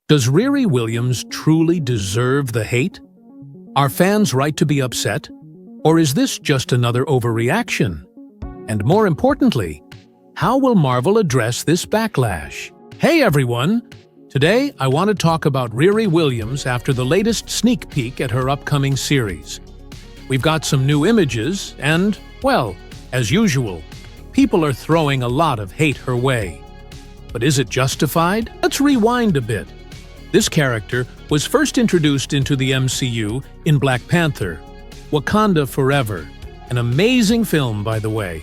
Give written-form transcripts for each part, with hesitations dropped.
Does Riri Williams truly deserve the hate? Are fans right to be upset? Or is this just another overreaction? And more importantly, how will Marvel address this backlash? Hey everyone! Today I want to talk about Riri Williams after the latest sneak peek at her upcoming series. We've got some new images and, well, as usual, people are throwing a lot of hate her way. But is it justified? Let's rewind a bit. This character was first introduced into the MCU in Black Panther, Wakanda Forever, an amazing film, by the way.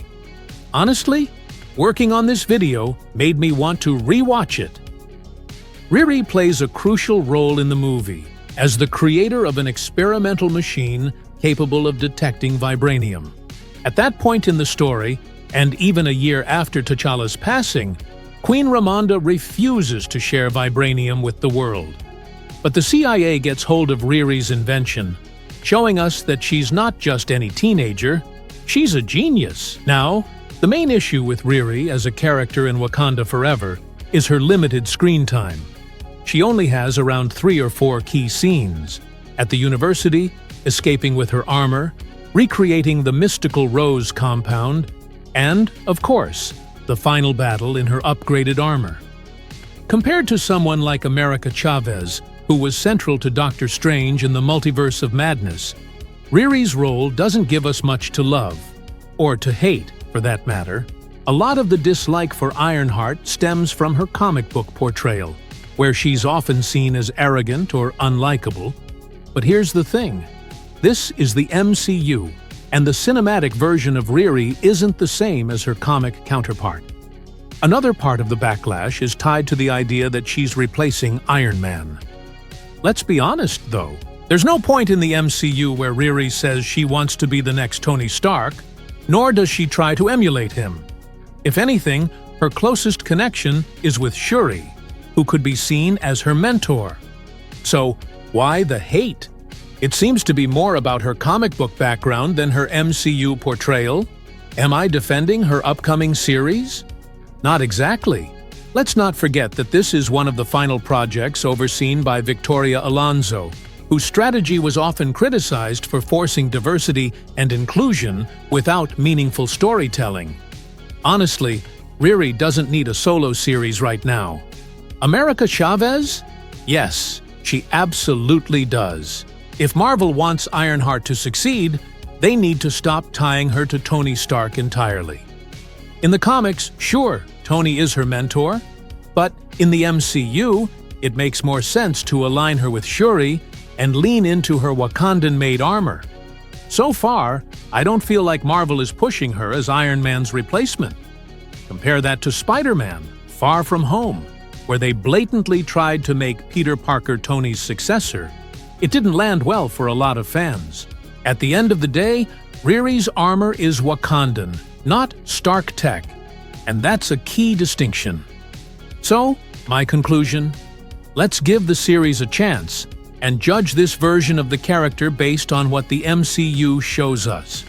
Honestly, working on this video made me want to re-watch it. Riri plays a crucial role in the movie as the creator of an experimental machine capable of detecting vibranium. At that point in the story, and even a year after T'Challa's passing, Queen Ramonda refuses to share vibranium with the world. But the CIA gets hold of Riri's invention, showing us that she's not just any teenager, she's a genius. Now, the main issue with Riri as a character in Wakanda Forever is her limited screen time. She only has around 3 or 4 key scenes: at the university, escaping with her armor, recreating the mystical Rose compound, and, of course, the final battle in her upgraded armor. Compared to someone like America Chavez, who was central to Doctor Strange in the Multiverse of Madness, Riri's role doesn't give us much to love, or to hate, for that matter. A lot of the dislike for Ironheart stems from her comic book portrayal, where she's often seen as arrogant or unlikable. But here's the thing. This is the MCU, and the cinematic version of Riri isn't the same as her comic counterpart. Another part of the backlash is tied to the idea that she's replacing Iron Man. Let's be honest, though. There's no point in the MCU where Riri says she wants to be the next Tony Stark, nor does she try to emulate him. If anything, her closest connection is with Shuri, who could be seen as her mentor. So, why the hate? It seems to be more about her comic book background than her MCU portrayal. Am I defending her upcoming series? Not exactly. Let's not forget that this is one of the final projects overseen by Victoria Alonso, whose strategy was often criticized for forcing diversity and inclusion without meaningful storytelling. Honestly, Riri doesn't need a solo series right now. America Chavez? Yes, she absolutely does. If Marvel wants Ironheart to succeed, they need to stop tying her to Tony Stark entirely. In the comics, sure, Tony is her mentor, but in the MCU, it makes more sense to align her with Shuri and lean into her Wakandan-made armor. So far, I don't feel like Marvel is pushing her as Iron Man's replacement. Compare that to Spider-Man, Far From Home, where they blatantly tried to make Peter Parker Tony's successor. It didn't land well for a lot of fans. At the end of the day, Riri's armor is Wakandan, not Stark tech, and that's a key distinction. So, my conclusion: let's give the series a chance and judge this version of the character based on what the MCU shows us.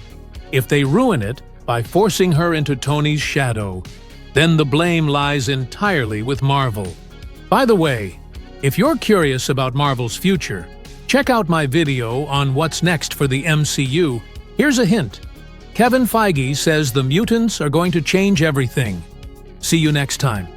If they ruin it by forcing her into Tony's shadow, then the blame lies entirely with Marvel. By the way, if you're curious about Marvel's future, check out my video on what's next for the MCU. Here's a hint. Kevin Feige says the mutants are going to change everything. See you next time.